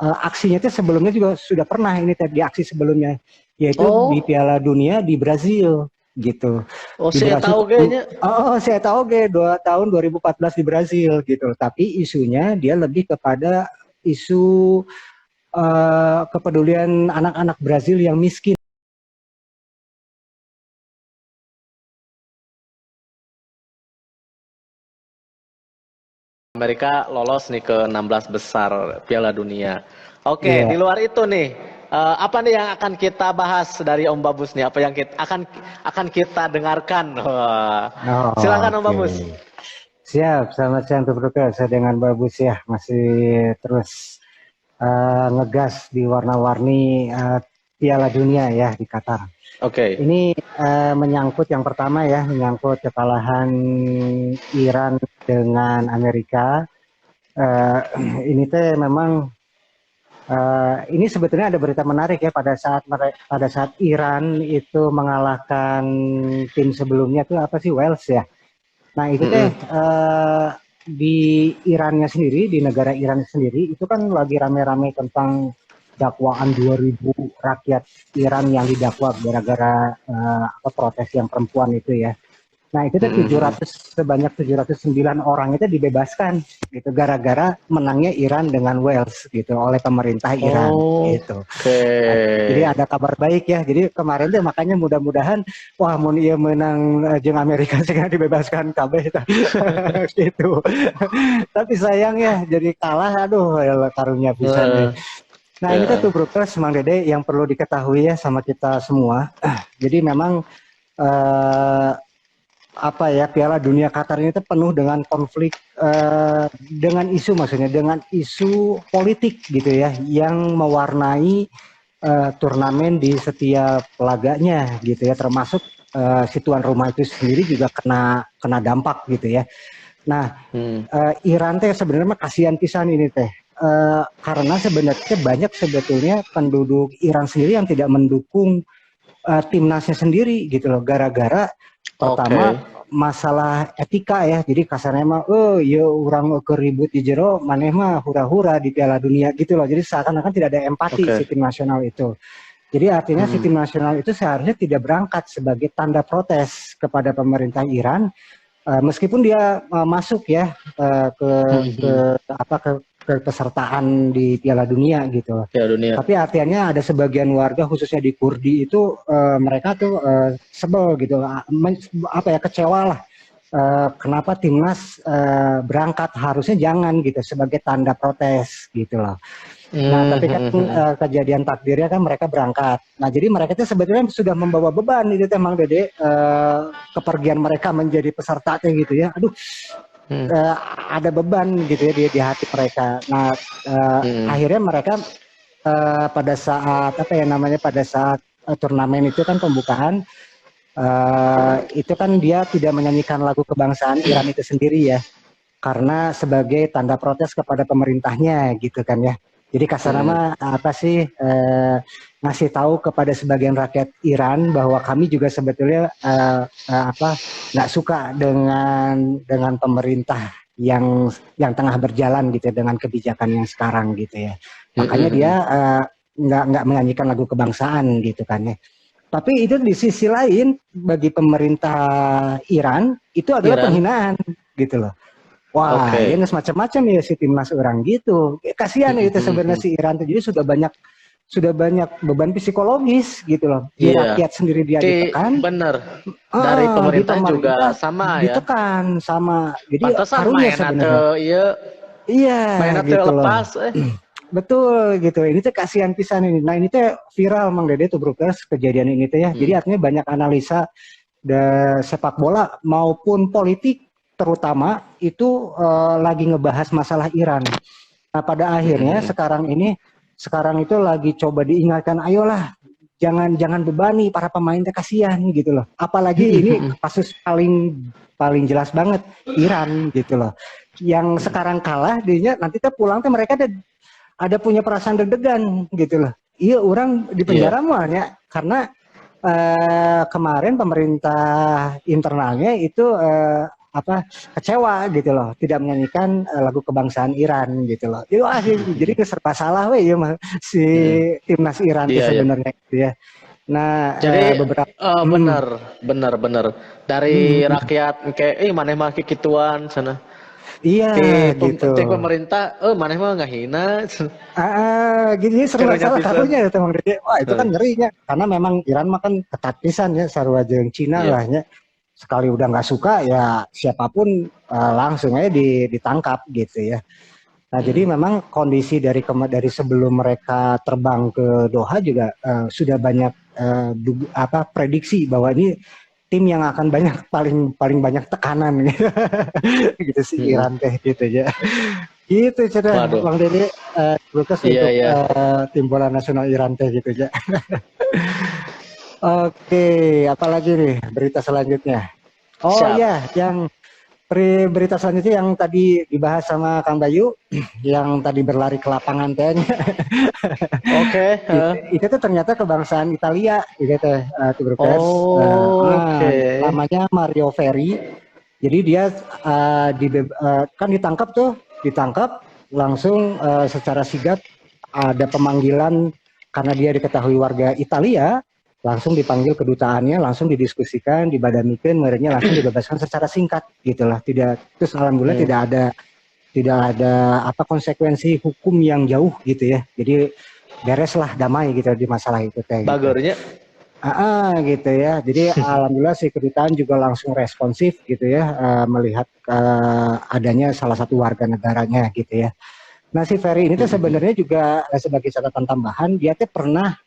aksinya itu sebelumnya juga sudah pernah ini di aksi sebelumnya, yaitu di Oh, Piala Dunia di Brazil gitu. oh Di saya Brazil tahu kayaknya. saya tahu tahun 2014 di Brazil gitu. Tapi isunya dia lebih kepada isu kepedulian anak-anak Brazil yang miskin. Amerika lolos nih ke 16 besar Piala Dunia. Oke, di Iya. luar itu nih, apa nih yang akan kita bahas dari Om Babus nih? Apa yang kita akan kita dengarkan? Wah. Oh, Silakan Om oke. Babus. Siap, selamat siang Tuh Broker. Saya dengan bagus ya, masih terus ngegas di warna-warni Piala Dunia ya di Qatar. Oke. Ini menyangkut yang pertama ya, menyangkut kekalahan Iran dengan Amerika. Eh, ini teh memang ini sebetulnya ada berita menarik ya pada saat Iran itu mengalahkan tim sebelumnya tuh apa sih Wales ya. Nah itu teh Mm-mm. di Irannya sendiri, di negara Iran sendiri itu kan lagi rame-rame tentang dakwaan 2000 rakyat Iran yang didakwa gara-gara apa protes yang perempuan itu ya. Nah itu tuh Mm-mm. sebanyak 709 orang itu dibebaskan gitu gara-gara menangnya Iran dengan Wales gitu oleh pemerintah Iran Oh, gitu. oke. Nah, jadi ada kabar baik ya. Jadi kemarin tuh makanya mudah-mudahan wah mun ieu menang jeung Amerika segera dibebaskan kabeh gitu. Tapi sayang ya jadi kalah aduh ya karunia pisan deh. Heeh. Nah ini tuh Ya. Brokers Mang Dede yang perlu diketahui ya sama kita semua. Jadi memang eh, apa ya Piala Dunia Qatar ini tuh penuh dengan konflik dengan isu maksudnya dengan isu politik gitu ya yang mewarnai turnamen di setiap laganya gitu ya termasuk si tuan rumah itu sendiri juga kena kena dampak gitu ya. Nah, Hmm. Iran teh sebenarnya mah kasihan pisan ini teh. Karena sebenarnya banyak sebetulnya penduduk Iran sendiri yang tidak mendukung timnasnya sendiri gitu loh gara-gara pertama Oke. masalah etika ya jadi kasarnya mah oh ya orang ke ribut di jero maneh mah hura-hura di Piala Dunia gitu loh jadi seakan-akan tidak ada empati si Oke. tim nasional itu jadi artinya si Hmm. tim nasional itu seharusnya tidak berangkat sebagai tanda protes kepada pemerintah Iran meskipun dia masuk ya ke Hmm. apa ke pesertaan di Piala Dunia gitu. Piala Dunia. Tapi artinya ada sebagian warga khususnya di Kurdi itu mereka tuh sebel gitu, apa ya kecewa lah. Kenapa timnas berangkat harusnya jangan gitu sebagai tanda protes gitu loh. Nah, Hmm. tapi kan Hmm. Hmm. kejadian takdirnya kan mereka berangkat. Nah, jadi mereka itu sebetulnya sudah membawa beban itu emang Dede kepergian mereka menjadi peserta gitu ya. Aduh, Hmm. eh, ada beban gitu ya di hati mereka. Nah, Hmm. akhirnya mereka pada saat apa ya namanya pada saat turnamen itu kan pembukaan itu kan dia tidak menyanyikan lagu kebangsaan Iran itu sendiri ya karena sebagai tanda protes kepada pemerintahnya gitu kan ya. Jadi kasar Hmm. nama apa sih ngasih tahu kepada sebagian rakyat Iran bahwa kami juga sebetulnya apa nggak suka dengan pemerintah yang tengah berjalan gitu ya, dengan kebijakan yang sekarang gitu ya. Hmm. Makanya dia Hmm. nggak menyanyikan lagu kebangsaan gitu kan ya. Tapi itu di sisi lain bagi pemerintah Iran itu adalah Iran. penghinaan gitu loh. Wah, ya Oke. nggak semacam-macam ya si timnas orang gitu. Kasihan Hmm. itu Hmm. sebenarnya Hmm. si Iran tuh. Jadi sudah banyak beban psikologis gitu loh. Di Iya. rakyat sendiri dia ditekan, Bener. Dari di pemerintah juga pemerintah sama ya. ditekan sama. Jadi Pantesan karunya main sebenarnya. atau iya Iya main atau gitu loh. lepas Betul gitu. Ini tuh kasihan pisan ini. Nah ini tuh viral Mang Dede tuh Brokers kejadian ini tuh ya. Jadi Hmm. artinya banyak analisa sepak bola maupun politik terutama itu lagi ngebahas masalah Iran. Nah, pada Hmm. akhirnya Hmm. sekarang itu lagi coba diingatkan, ayolah jangan jangan bebani para pemain teh kasihan gitu loh. Apalagi Hmm. ini Hmm. kasus paling paling jelas banget Iran gitu loh. Yang sekarang kalah dia nanti teh pulang teh mereka ada punya perasaan deg-degan gitu loh. Iya orang di Iya. penjara mualnya karena kemarin pemerintah internalnya itu apa kecewa gitu loh, tidak menyanyikan lagu kebangsaan Iran gitu loh. Jadi serba salah weh ya si timnas Iran itu Iya, iya. sebenarnya gitu ya. Nah, Jadi beberapa benar, benar, benar. Dari hmm, rakyat kayak maneh mah kikituan sana. iya gitu. Cek pemerintah, maneh mah nggak hina. Gini serba Karunya salah pisan. karunya ya teman Dede. Wah itu kan Heeh. ngerinya karena memang Iran mah kan ketat pisan ya sarua jeung Cina Iya. lah ya. Sekali udah nggak suka ya siapapun langsung aja ditangkap gitu ya. Nah, jadi Mm-mm. memang kondisi dari sebelum mereka terbang ke Doha juga sudah banyak prediksi bahwa ini tim yang akan paling paling banyak tekanan gitu, gitu sih Mm-mm. Iran teh gitu ya. Gitu cerah Waduh. Bang Dede Lukas Iya, untuk iya. tim bola nasional Iran teh gitu ya. Oke, apalagi nih berita selanjutnya? Oh Siap. ya, yang berita selanjutnya yang tadi dibahas sama Kang Bayu, yang tadi berlari ke lapangan tehnya, Oke. itu tuh ternyata kebangsaan Italia, gitu teh, Tuberkas. Oke. Namanya Mario Ferri. Jadi dia kan ditangkap langsung secara sigap ada pemanggilan karena dia diketahui warga Italia, langsung dipanggil kedutaannya, langsung didiskusikan, dibadamikan, merenya langsung dibebaskan secara singkat, gitulah. Terus alhamdulillah Hmm. tidak ada apa konsekuensi hukum yang jauh gitu ya. Jadi bereslah damai gitu di masalah itu teh gitu. Bagornya. Gitu ya. Jadi alhamdulillah si kedutaan juga langsung responsif gitu ya melihat adanya salah satu warga negaranya gitu ya. Nah si Ferry ini tuh Mm-mm. sebenarnya juga sebagai catatan tambahan dia tuh pernah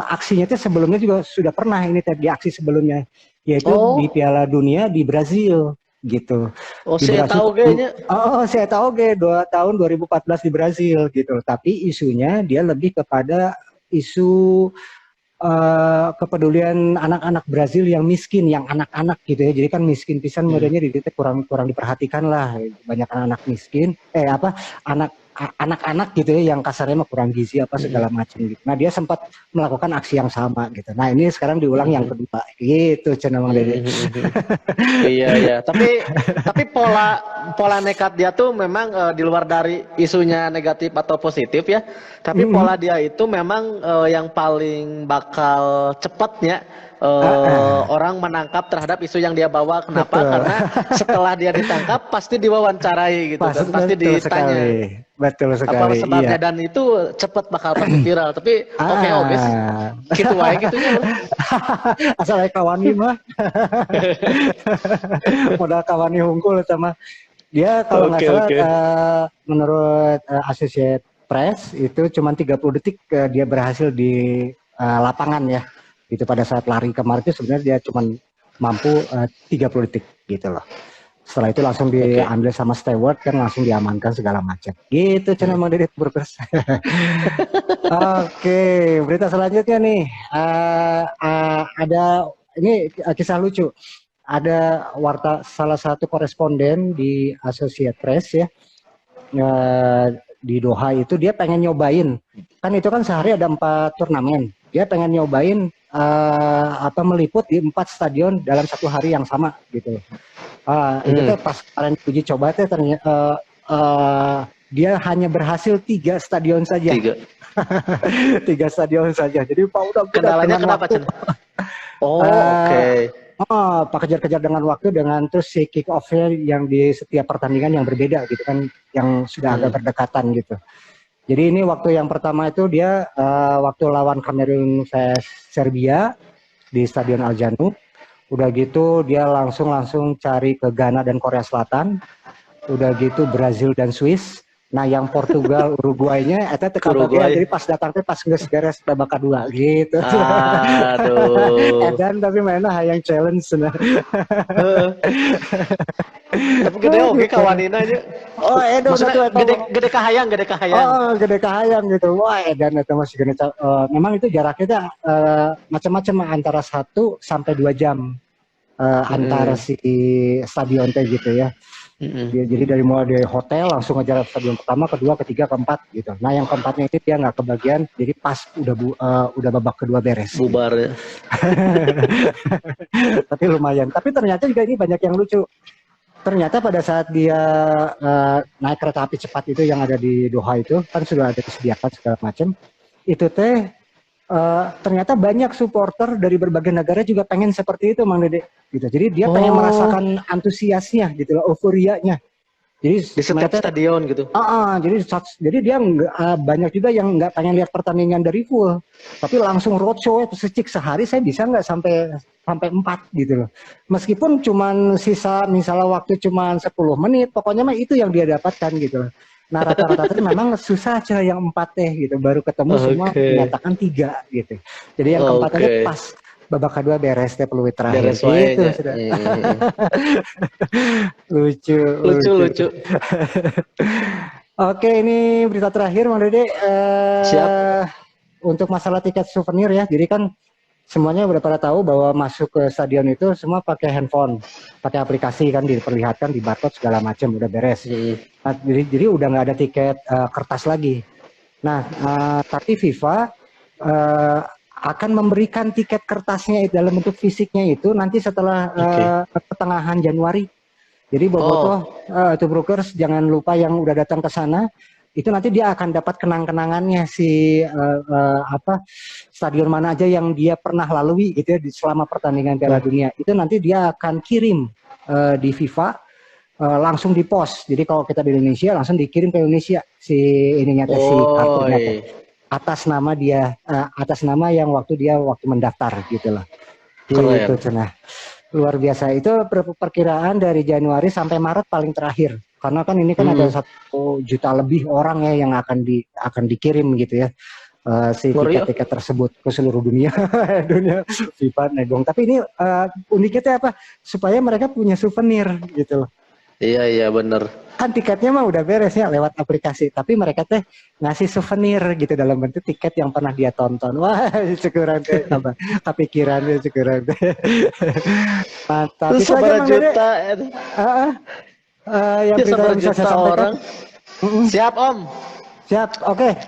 aksinya tuh sebelumnya juga sudah pernah ini tadi aksi sebelumnya yaitu di Oh, Piala Dunia di Brazil gitu. oh Di saya Brazil tahu kayaknya. saya tahu tahun 2014 di Brazil gitu. Tapi isunya dia lebih kepada isu kepedulian anak-anak Brazil yang miskin, yang anak-anak gitu ya. Jadi kan miskin pisan Hmm. modelnya di titik kurang kurang diperhatikan lah. Banyak anak miskin, anak anak-anak gitu ya yang kasarnya mah kurang gizi apa Mm-mm. segala macam gitu. Nah dia sempat melakukan aksi yang sama gitu. Nah ini sekarang diulang yang Mm-mm. kedua gitu, Cenah Mang Dede. Mm-mm. Iya, iya. Tapi pola pola nekat dia tuh memang di luar dari isunya negatif atau positif ya. Tapi pola dia itu memang yang paling bakal cepatnya orang menangkap terhadap isu yang dia bawa. Kenapa? Betul, Karena setelah dia ditangkap pasti diwawancarai gitu kan, pasti betul ditanya sekali, betul apa sekali, iya. sebabnya dan itu cepat bakal pasti viral. Tapi oke sih. Ah, Gitu wae gitunya mah. asal kawani mah modal kawani hungkul sama dia kalau nggak Oke, salah oke. menurut Associated Press itu cuma 30 detik dia berhasil di lapangan ya itu pada saat lari kemarin itu sebenarnya dia cuma mampu 30 detik gitu loh. Setelah itu langsung Oke. diambil sama steward kan langsung diamankan segala macam gitu cina Hmm. mau Dedit Burgers. Oke, berita selanjutnya nih ada ini kisah lucu. Ada salah satu koresponden di Associated Press ya di Doha itu dia pengen nyobain kan itu kan sehari ada 4 turnamen dia pengen nyobain meliput di 4 stadion dalam satu hari yang sama gitu. Itu Hmm. tuh pas kemarin uji coba tuh ternyata dia hanya berhasil 3 stadion saja. Tiga. 3 stadion saja. Jadi Pak udah beda Kendalanya dengan kenapa, waktu. Cen? Oh, Uh, oke. Pak kejar-kejar dengan waktu dengan terus si kick off-nya yang di setiap pertandingan yang berbeda gitu kan, yang sudah Hmm. agak berdekatan gitu. Jadi ini waktu yang pertama itu dia waktu lawan Kamerun vs Serbia di Stadion Al Janoub. Udah gitu dia langsung cari ke Ghana dan Korea Selatan. Udah gitu Brazil dan Swiss. Nah yang Portugal Uruguay-nya eta teu kabagian Uruguay. jadi pas datang teh pas geus beres babak kedua gitu. Aduh. Edan tapi mainnya hayang challenge nah. Heeh. Tapi gede oke Gitu. kawanina nya. Oh edan Maksudnya satu eta gede gede kahayang, gede kahayang. gede kahayang gitu. Wah edan eta masih gede memang itu jaraknya tuh, macam-macam antara 1 sampai 2 jam antara Mm-mm. si stadion teh gitu ya. Mm-mm. Jadi dari mulai dari hotel langsung ngejar stadion pertama, kedua, ketiga, keempat gitu. Nah yang keempatnya itu dia nggak kebagian, jadi pas udah babak kedua beres. Gitu. Bubar ya. Tapi lumayan. Tapi ternyata juga ini banyak yang lucu. Ternyata pada saat dia naik kereta api cepat itu yang ada di Doha itu kan sudah ada disediakan segala macam. Itu teh ternyata banyak supporter dari berbagai negara juga pengen seperti itu, Mang Dede. Gitu. Jadi dia pengen merasakan antusiasnya, gitu loh, euforianya. Jadi di setiap stadion gitu. Jadi dia banyak juga yang nggak pengen lihat pertandingan dari full, tapi langsung roadshow itu secik sehari saya bisa nggak sampai 4 gitu loh. Meskipun cuman sisa misalnya waktu cuman 10 menit, pokoknya mah itu yang dia dapatkan gitu loh. Nah rata-rata itu memang susah aja yang 4 gitu, baru ketemu semua menyatakan 3 gitu. Jadi yang keempat aja pas babak kedua beres teh peluit terakhir gitu sudah. lucu. Oke, ini berita terakhir Mang Dede. Siap. Untuk masalah tiket souvenir ya, jadi kan semuanya udah pada tahu bahwa masuk ke stadion itu semua pakai handphone, pakai aplikasi kan, diperlihatkan di barcode segala macam, udah beres. Nah, jadi udah nggak ada tiket kertas lagi. Nah, tapi FIFA akan memberikan tiket kertasnya dalam bentuk fisiknya itu nanti setelah pertengahan Januari. Jadi bobotoh itu brokers jangan lupa yang udah datang ke sana itu nanti dia akan dapat kenang-kenangannya si stadion mana aja yang dia pernah lalui gitu ya selama pertandingan Piala Dunia. Itu nanti dia akan kirim di FIFA langsung di pos. Jadi kalau kita di Indonesia langsung dikirim ke Indonesia si ininya si kartunya atas nama dia atas nama yang waktu mendaftar gitu loh. Gitu cenah. Luar biasa. Itu perkiraan dari Januari sampai Maret paling terakhir. Karena kan ini kan ada 1 juta lebih orang ya yang akan dikirim gitu ya. Si tiket-tiket tersebut ke seluruh dunia FIFA negong. Tapi ini uniknya apa? Supaya mereka punya souvenir gitu loh. Iya bener. Kan tiketnya mah udah beres ya lewat aplikasi, tapi mereka teh ngasih souvenir gitu dalam bentuk tiket yang pernah dia tonton. Wah, syukuran teh apa? Kepikiran teh syukuran teh. Mantap. Itu seberapa juta? Yang seberapa juta orang? Siap, Om. Siap, oke.